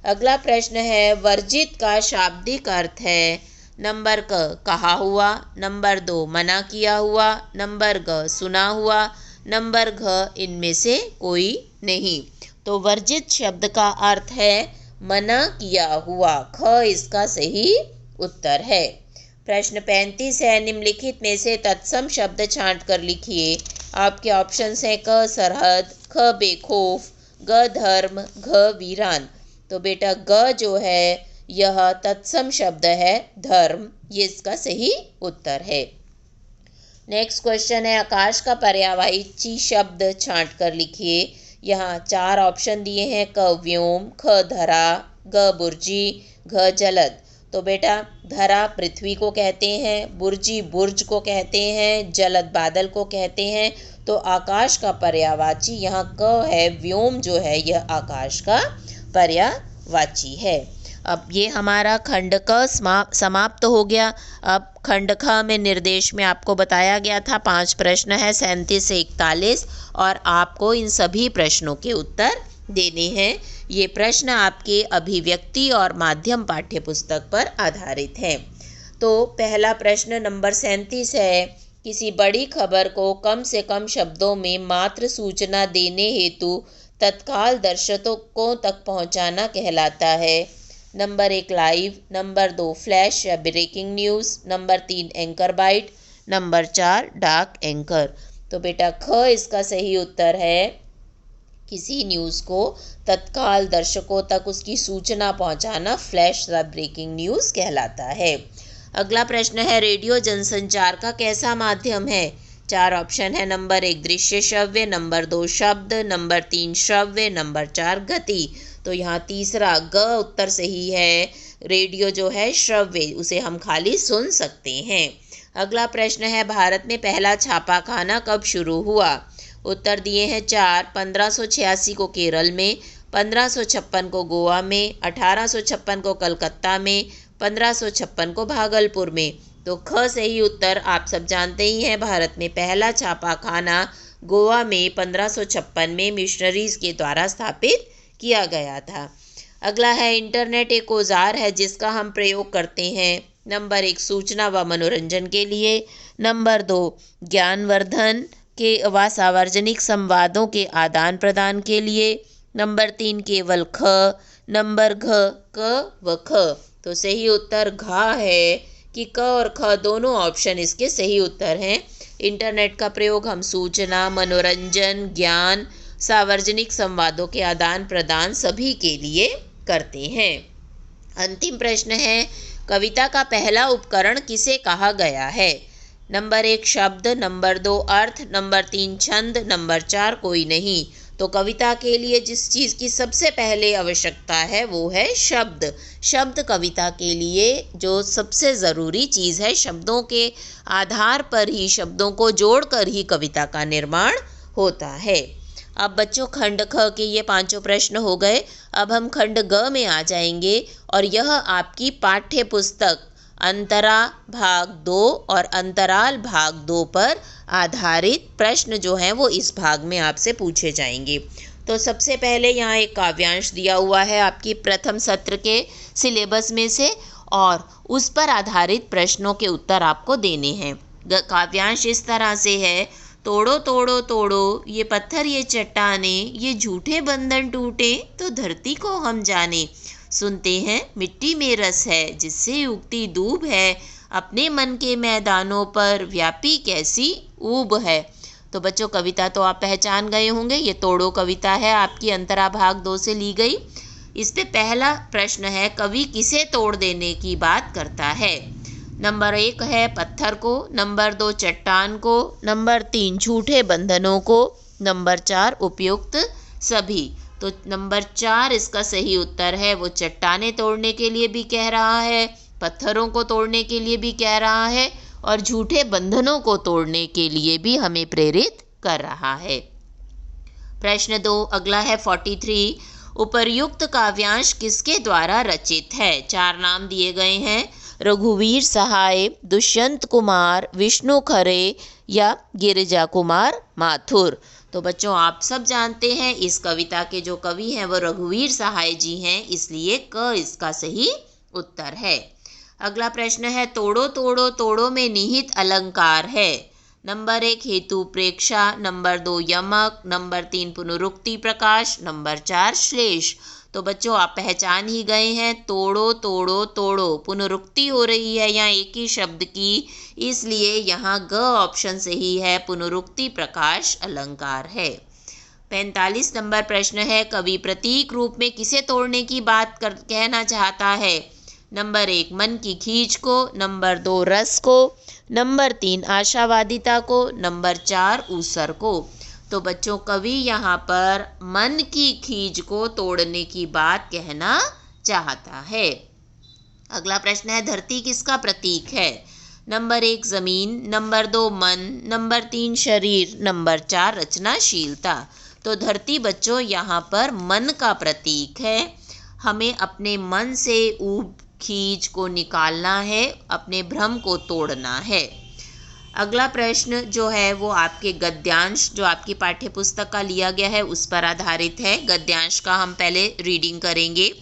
अगला प्रश्न है, वर्जित का शाब्दिक अर्थ है? नंबर क कहा हुआ, नंबर 2 मना किया हुआ, नंबर ग सुना हुआ, नंबर घ इनमें से कोई नहीं। तो वर्जित शब्द का अर्थ है मना किया हुआ, ख इसका सही उत्तर है। प्रश्न 35 है, निम्नलिखित में से तत्सम शब्द छांट कर लिखिए। आपके ऑप्शंस हैं क सरहद, ख बेखौफ, ग धर्म, घ वीरान। तो बेटा ग जो है यह तत्सम शब्द है धर्म, ये इसका सही उत्तर है। नेक्स्ट क्वेश्चन है, आकाश का पर्यायवाची शब्द छांट कर लिखिए। यहाँ 4 ऑप्शन दिए हैं, क व्योम, ख धरा, ग बुर्जी, घ जलद। तो बेटा धरा पृथ्वी को कहते हैं, बुर्जी बुर्ज को कहते हैं, जलद बादल को कहते हैं। तो आकाश का पर्यायवाची यहाँ क है, व्योम जो है यह आकाश का पर्यायवाची है। अब ये हमारा खंड क समाप्त हो गया। अब खंड ख में निर्देश में आपको बताया गया था 5 प्रश्न है 37 से 41 और आपको इन सभी प्रश्नों के उत्तर देने हैं। ये प्रश्न आपके अभिव्यक्ति और माध्यम पाठ्य पुस्तक पर आधारित है। तो पहला प्रश्न नंबर 37 है, किसी बड़ी खबर को कम से कम शब्दों में मात्र सूचना देने हेतु तत्काल दर्शकों तक पहुंचाना कहलाता है। नंबर 1 लाइव, नंबर 2 फ्लैश या breaking news, number 3 anchor bite, number 4 डाक एंकर। तो बेटा ख इसका सही उत्तर है। किसी न्यूज़ को तत्काल दर्शकों तक उसकी सूचना पहुंचाना फ्लैश या ब्रेकिंग न्यूज़ कहलाता है। अगला प्रश्न है, रेडियो जनसंचार का कैसा माध्यम है? 4 ऑप्शन है। नंबर 1 दृश्य श्रव्य, नंबर 2 शब्द, नंबर 3 श्रव्य, नंबर 4 गति। तो यहाँ तीसरा ग उत्तर सही है। रेडियो जो है श्रव्य, उसे हम खाली सुन सकते हैं। अगला प्रश्न है, भारत में पहला छापाखाना कब शुरू हुआ? उत्तर दिए हैं 4। 1586 को केरल में, 1556 को गोवा में, 1856 को कलकत्ता में, 1556 को भागलपुर में। तो ख सही उत्तर आप सब जानते ही हैं। भारत में पहला छापाखाना गोवा में 1556 में मिशनरीज के द्वारा स्थापित किया गया था। अगला है, इंटरनेट एक औजार है जिसका हम प्रयोग करते हैं। नंबर 1 सूचना व मनोरंजन के लिए, नंबर 2 ज्ञानवर्धन के व सार्वजनिक संवादों के आदान प्रदान के लिए, नंबर 3 केवल ख, नंबर घ क व ख। तो सही उत्तर घ है कि क और ख दोनों ऑप्शन इसके सही उत्तर हैं। इंटरनेट का प्रयोग हम सूचना, मनोरंजन, ज्ञान, सार्वजनिक संवादों के आदान प्रदान सभी के लिए करते हैं। अंतिम प्रश्न है, कविता का पहला उपकरण किसे कहा गया है? नंबर 1 शब्द, नंबर 2 अर्थ, नंबर 3 छंद, नंबर 4 कोई नहीं। तो कविता के लिए जिस चीज़ की सबसे पहले आवश्यकता है वो है शब्द। शब्द कविता के लिए जो सबसे ज़रूरी चीज़ है। शब्दों के आधार पर ही, शब्दों को जोड़कर ही कविता का निर्माण होता है। अब बच्चों खंड ख के ये 5 प्रश्न हो गए। अब हम खंड ग में आ जाएंगे और यह आपकी पाठ्य पुस्तक अंतरा भाग 2 और अंतराल भाग 2 पर आधारित प्रश्न जो हैं वो इस भाग में आपसे पूछे जाएंगे। तो सबसे पहले यहाँ एक काव्यांश दिया हुआ है आपकी प्रथम सत्र के सिलेबस में से और उस पर आधारित प्रश्नों के उत्तर आपको देने हैं। काव्यांश इस तरह से है, तोड़ो तोड़ो तोड़ो ये पत्थर ये चट्टाने, ये झूठे बंधन टूटे तो धरती को हम जाने। सुनते हैं मिट्टी में रस है जिससे उगती दूब है, अपने मन के मैदानों पर व्यापी कैसी ऊब है। तो बच्चों कविता तो आप पहचान गए होंगे। ये तोड़ो कविता है आपकी अंतरा भाग 2 से ली गई। इस पे पहला प्रश्न है, कवि किसे तोड़ देने की बात करता है? नंबर 1 है पत्थर को, नंबर 2 चट्टान को, नंबर 3 झूठे बंधनों को, नंबर 4 उपयुक्त सभी। तो नंबर 4 इसका सही उत्तर है। वो चट्टानें तोड़ने के लिए भी कह रहा है, पत्थरों को तोड़ने के लिए भी कह रहा है और झूठे बंधनों को तोड़ने के लिए भी हमें प्रेरित कर रहा है। प्रश्न 2 अगला है 43, उपर्युक्त काव्यांश किसके द्वारा रचित है? 4 नाम दिए गए हैं, रघुवीर सहाय, दुष्यंत कुमार, विष्णु खरे या गिरिजा कुमार माथुर। तो बच्चों आप सब जानते हैं इस कविता के जो कवि हैं वो रघुवीर सहाय जी हैं, इसलिए क इसका सही उत्तर है। अगला प्रश्न है, तोड़ो तोड़ो तोड़ो में निहित अलंकार है। नंबर 1 हेतु प्रेक्षा, नंबर 2 यमक, नंबर 3 पुनरुक्ति प्रकाश, नंबर 4 श्लेष। तो बच्चों आप पहचान ही गए हैं, तोड़ो तोड़ो तोड़ो पुनरुक्ति हो रही है यहाँ एक ही शब्द की, इसलिए यहाँ ग ऑप्शन सही है, पुनरुक्ति प्रकाश अलंकार है। 45 नंबर प्रश्न है, कवि प्रतीक रूप में किसे तोड़ने की बात कहना चाहता है? नंबर 1 मन की खींच को, नंबर 2 रस को, नंबर 3 आशावादिता को, नंबर 4 ऊसर को। तो बच्चों कवि यहाँ पर मन की खींच को तोड़ने की बात कहना चाहता है। अगला प्रश्न है, धरती किसका प्रतीक है? नंबर 1 जमीन, नंबर 2 मन, नंबर 3 शरीर, नंबर 4 रचनाशीलता। तो धरती बच्चों यहाँ पर मन का प्रतीक है। हमें अपने मन से ऊब खींच को निकालना है, अपने भ्रम को तोड़ना है। अगला प्रश्न जो है वो आपके गद्यांश जो आपकी पाठ्य पुस्तक का लिया गया है उस पर आधारित है। गद्यांश का हम पहले रीडिंग करेंगे।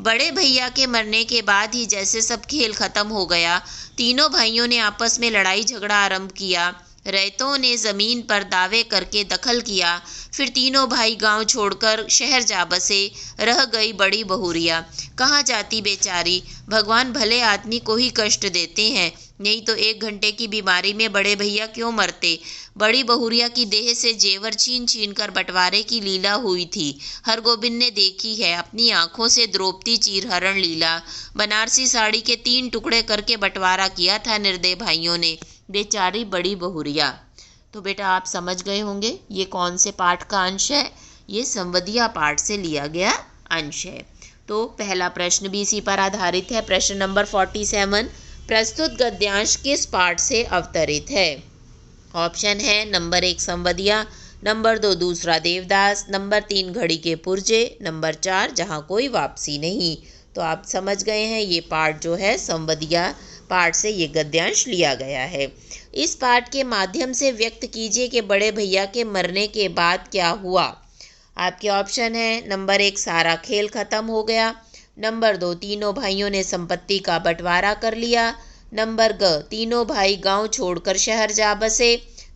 बड़े भैया के मरने के बाद ही जैसे सब खेल खत्म हो गया, तीनों भाइयों ने आपस में लड़ाई झगड़ा आरंभ किया। रैयतों ने जमीन पर दावे करके दखल किया। फिर तीनों भाई गांव छोड़कर शहर जा बसे। रह गई बड़ी बहुरिया, कहाँ जाती बेचारी। भगवान भले आदमी को ही कष्ट देते हैं, नहीं तो 1 घंटे की बीमारी में बड़े भैया क्यों मरते। बड़ी बहुरिया की देह से जेवर छीन छीन कर बंटवारे की लीला हुई थी। हरगोविंद ने देखी है अपनी आंखों से द्रौपदी चीरहरण लीला। बनारसी साड़ी के 3 टुकड़े करके बंटवारा किया था निर्दय भाइयों ने, बेचारी बड़ी बहुरिया। तो बेटा आप समझ गए होंगे ये कौन से पाठ का अंश है। ये संवदिया पाठ से लिया गया अंश है। तो पहला प्रश्न भी इसी पर आधारित है। प्रश्न नंबर 47, प्रस्तुत गद्यांश किस पाठ से अवतरित है। ऑप्शन है नंबर 1 संवदिया, नंबर 2 दूसरा देवदास, नंबर 3 घड़ी के पुर्जे, नंबर 4 जहाँ कोई वापसी नहीं। तो आप समझ गए हैं ये पाठ जो है संवदिया पाठ से ये गद्यांश लिया गया है। इस पाठ के माध्यम से व्यक्त कीजिए कि बड़े भैया के मरने के बाद क्या हुआ। आपके ऑप्शन है नंबर 1 सारा खेल खत्म हो गया, नंबर 2 तीनों भाइयों ने संपत्ति का बंटवारा कर लिया, नंबर ग तीनों भाई गांव छोड़कर शहर जा बसे,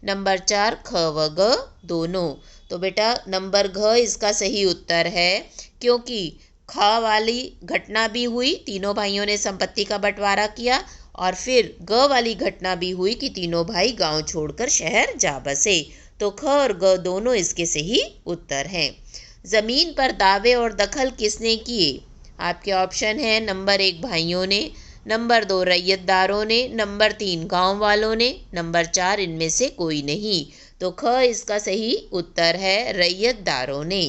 नंबर 4 ख व ग दोनों। तो बेटा नंबर घ इसका सही उत्तर है, क्योंकि ख वाली घटना भी हुई, तीनों भाइयों ने संपत्ति का बंटवारा किया, और फिर ग वाली घटना भी हुई कि तीनों भाई गांव छोड़कर शहर जा बसे। तो ख और ग दोनों इसके सही उत्तर हैं। जमीन पर दावे और दखल किसने किए। आपके ऑप्शन है नंबर 1 भाइयों ने, नंबर 2 रैयतदारों ने, नंबर 3 गांव वालों ने, नंबर 4 इनमें से कोई नहीं। तो ख इसका सही उत्तर है रैयतदारों ने।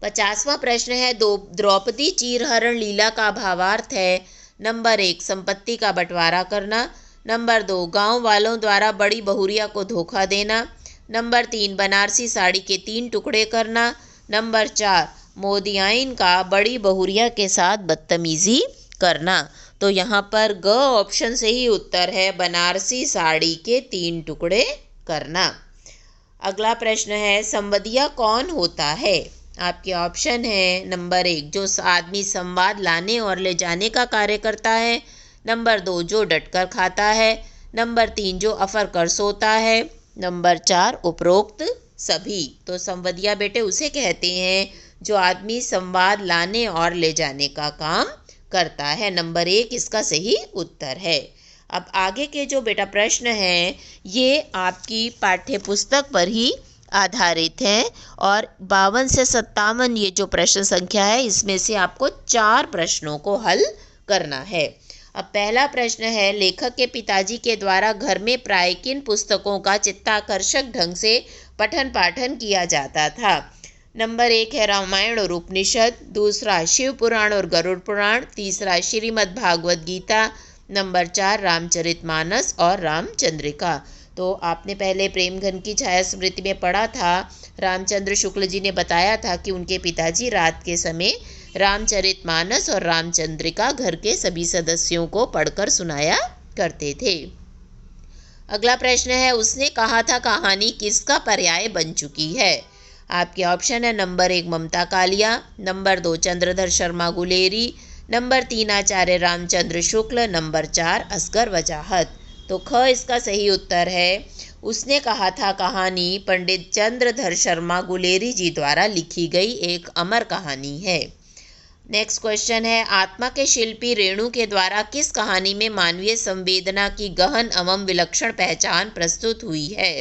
50वां प्रश्न है द्रौपदी चीरहरण लीला का भावार्थ है। नंबर 1 संपत्ति का बंटवारा करना, नंबर 2 गांव वालों द्वारा बड़ी बहुरिया को धोखा देना, नंबर 3 बनारसी साड़ी के 3 टुकड़े करना, नंबर 4 मोदियाइन का बड़ी बहुरिया के साथ बदतमीजी करना। तो यहाँ पर ग ऑप्शन सही उत्तर है, बनारसी साड़ी के 3 टुकड़े करना। अगला प्रश्न है संवदिया कौन होता है। आपके ऑप्शन है नंबर 1 जो आदमी संवाद लाने और ले जाने का कार्य करता है, नंबर 2 जो डटकर खाता है, नंबर 3 जो अफर कर सोता है, नंबर 4 उपरोक्त सभी। तो संवदिया बेटे उसे कहते हैं जो आदमी संवाद लाने और ले जाने का काम करता है। नंबर 1 इसका सही उत्तर है। अब आगे के जो बेटा प्रश्न हैं ये आपकी पाठ्य पुस्तक पर ही आधारित है, और 52 से 57 ये जो प्रश्न संख्या है इसमें से आपको 4 प्रश्नों को हल करना है। अब पहला प्रश्न है लेखक के पिताजी के द्वारा घर में प्राय किन पुस्तकों का चित्ताकर्षक ढंग से पठन पाठन किया जाता था। नंबर 1 है रामायण और उपनिषद, दूसरा शिव पुराण और गरुड़ पुराण, तीसरा श्रीमद् भागवत गीता, नंबर 4 रामचरितमानस और रामचंद्रिका। तो आपने पहले प्रेमघन की छाया स्मृति में पढ़ा था, रामचंद्र शुक्ल जी ने बताया था कि उनके पिताजी रात के समय रामचरितमानस और रामचंद्रिका घर के सभी सदस्यों को पढ़कर सुनाया करते थे। अगला प्रश्न है उसने कहा था कहानी किसका पर्याय बन चुकी है। आपके ऑप्शन है नंबर 1 ममता कालिया, नंबर 2 चंद्रधर शर्मा गुलेरी, नंबर 3 आचार्य रामचंद्र शुक्ल, नंबर 4 असगर वजाहत। तो ख इसका सही उत्तर है। उसने कहा था कहानी पंडित चंद्रधर शर्मा गुलेरी जी द्वारा लिखी गई एक अमर कहानी है। नेक्स्ट क्वेश्चन है आत्मा के शिल्पी रेणु के द्वारा किस कहानी में मानवीय संवेदना की गहन एवं विलक्षण पहचान प्रस्तुत हुई है।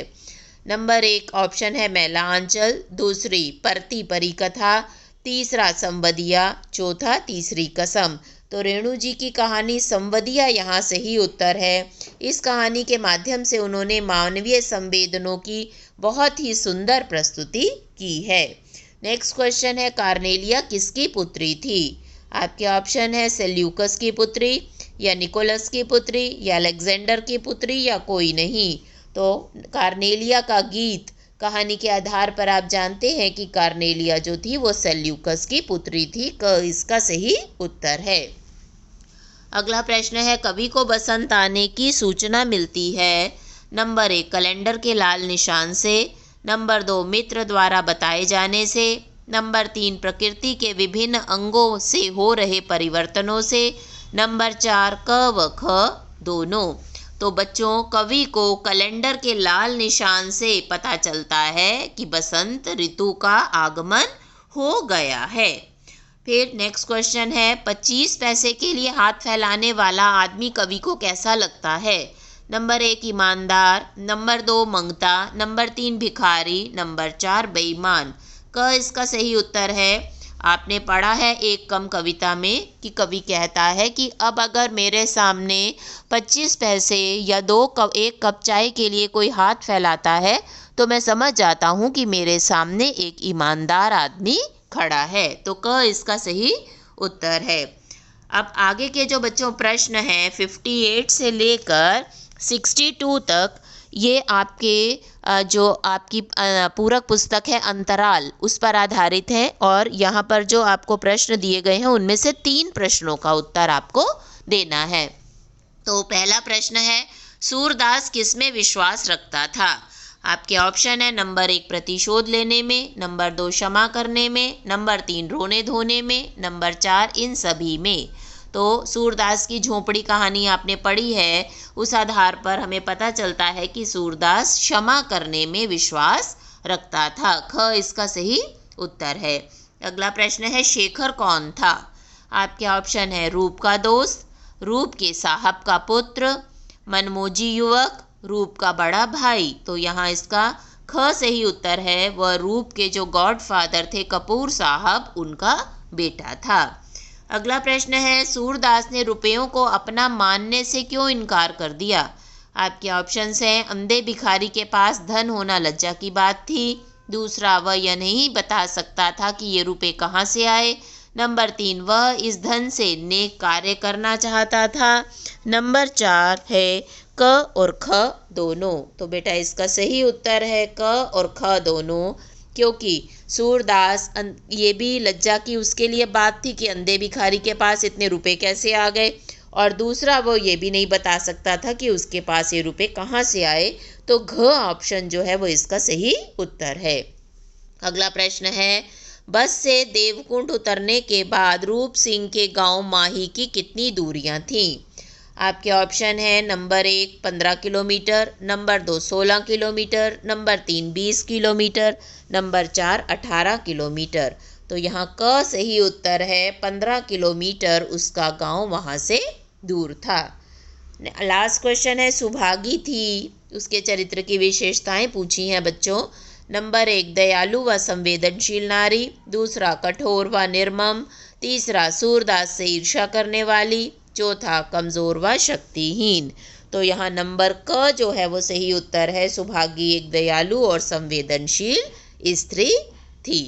नंबर 1 ऑप्शन है मैला आंचल, दूसरी परती परी कथा, तीसरा संवदिया, चौथा तीसरी कसम। तो रेणु जी की कहानी संवदिया यहाँ सही उत्तर है। इस कहानी के माध्यम से उन्होंने मानवीय संवेदनों की बहुत ही सुंदर प्रस्तुति की है। नेक्स्ट क्वेश्चन है कार्नेलिया किसकी पुत्री थी। आपके ऑप्शन है सेल्यूकस की पुत्री, या निकोलस की पुत्री, या अलेक्जेंडर की पुत्री, या कोई नहीं। तो कार्नेलिया का गीत कहानी के आधार पर आप जानते हैं कि कार्नेलिया जो थी वो सेल्यूकस की पुत्री थी। क इसका सही उत्तर है। अगला प्रश्न है, कवि को बसंत आने की सूचना मिलती है। नंबर 1 कैलेंडर के लाल निशान से, नंबर 2 मित्र द्वारा बताए जाने से, नंबर 3 प्रकृति के विभिन्न अंगों से हो रहे परिवर्तनों से, नंबर 4 क व ख दोनों। तो बच्चों, कवि को कैलेंडर के लाल निशान से पता चलता है कि बसंत ऋतु का आगमन हो गया है। फिर नेक्स्ट क्वेश्चन है, 25 पैसे के लिए हाथ फैलाने वाला आदमी कवि को कैसा लगता है। नंबर 1 ईमानदार, नंबर 2 मंगता, नंबर 3 भिखारी, नंबर 4 बेईमान। क इसका सही उत्तर है। आपने पढ़ा है एक कम कविता में कि कवि कहता है कि अब अगर मेरे सामने 25 पैसे या 1 कप चाय के लिए कोई हाथ फैलाता है तो मैं समझ जाता हूँ कि मेरे सामने एक ईमानदार आदमी खड़ा है। तो क इसका सही उत्तर है। अब आगे के जो बच्चों प्रश्न हैं 58 से लेकर 62 तक, ये आपके जो आपकी पूरक पुस्तक है अंतराल, उस पर आधारित है। और यहाँ पर जो आपको प्रश्न दिए गए हैं उनमें से 3 प्रश्नों का उत्तर आपको देना है। तो पहला प्रश्न है, सूरदास किसमें विश्वास रखता था। आपके ऑप्शन है, नंबर 1 प्रतिशोध लेने में, नंबर 2 क्षमा करने में, नंबर 3 रोने धोने में, नंबर 4 इन सभी में। तो सूरदास की झोंपड़ी कहानी आपने पढ़ी है, उस आधार पर हमें पता चलता है कि सूरदास क्षमा करने में विश्वास रखता था। ख इसका सही उत्तर है। अगला प्रश्न है, शेखर कौन था। आपके ऑप्शन है, रूप का दोस्त, रूप के साहब का पुत्र, मनमोजी युवक, रूप का बड़ा भाई। तो यहाँ इसका ख सही उत्तर है। वह रूप के जो गॉडफादर थे कपूर साहब, उनका बेटा था। अगला प्रश्न है, सूरदास ने रुपयों को अपना मानने से क्यों इनकार कर दिया। आपके ऑप्शंस हैं, अंधे भिखारी के पास धन होना लज्जा की बात थी, दूसरा वह यह नहीं बता सकता था कि ये रुपए कहाँ से आए, नंबर 3 वह इस धन से नेक कार्य करना चाहता था, नंबर 4 है क और ख दोनों। तो बेटा इसका सही उत्तर है क और ख दोनों, क्योंकि सूरदास ये भी लज्जा की उसके लिए बात थी कि अंधे भिखारी के पास इतने रुपए कैसे आ गए, और दूसरा वो ये भी नहीं बता सकता था कि उसके पास ये रुपए कहाँ से आए। तो घ ऑप्शन जो है वो इसका सही उत्तर है। अगला प्रश्न है, बस से देवकुंड उतरने के बाद रूप सिंह के गांव माही की कितनी दूरियां थीं। आपके ऑप्शन है, number 1 15 kilometre, number 2 16 kilometre, number 3 20 kilometre, number 4 18 kilometre. तो यहाँ क सही उत्तर है। 15 किलोमीटर उसका गांव वहाँ से दूर था। लास्ट क्वेश्चन है, सुभागी थी, उसके चरित्र की विशेषताएं पूछी हैं बच्चों। नंबर 1 दयालु व संवेदनशील नारी, दूसरा कठोर व निर्मम, तीसरा सूरदास से ईर्ष्या करने वाली, चौथा कमज़ोर व शक्तिहीन। तो यहाँ नंबर क जो है वो सही उत्तर है। सुभागी एक दयालु और संवेदनशील स्त्री थी।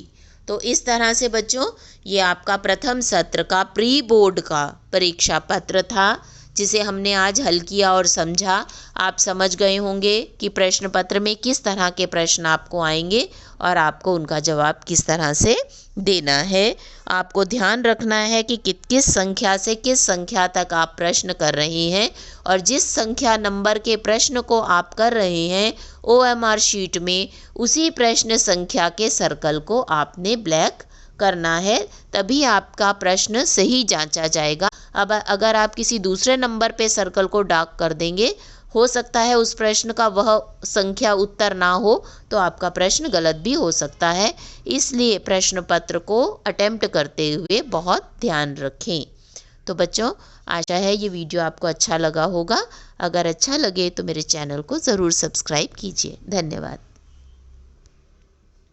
तो इस तरह से बच्चों ये आपका प्रथम सत्र का प्री बोर्ड का परीक्षा पत्र था, जिसे हमने आज हल किया और समझा। आप समझ गए होंगे कि प्रश्न पत्र में किस तरह के प्रश्न आपको आएंगे और आपको उनका जवाब किस तरह से देना है। आपको ध्यान रखना है कि किस संख्या से किस संख्या तक आप प्रश्न कर रहे हैं, और जिस संख्या नंबर के प्रश्न को आप कर रहे हैं OMR शीट में उसी प्रश्न संख्या के सर्कल को आपने ब्लैक करना है, तभी आपका प्रश्न सही जांचा जाएगा। अब अगर आप किसी दूसरे नंबर पे सर्कल को डार्क कर देंगे, हो सकता है उस प्रश्न का वह संख्या उत्तर ना हो, तो आपका प्रश्न गलत भी हो सकता है। इसलिए प्रश्न पत्र को अटेम्प्ट करते हुए बहुत ध्यान रखें। तो बच्चों, आशा है ये वीडियो आपको अच्छा लगा होगा। अगर अच्छा लगे तो मेरे चैनल को ज़रूर सब्सक्राइब कीजिए। धन्यवाद।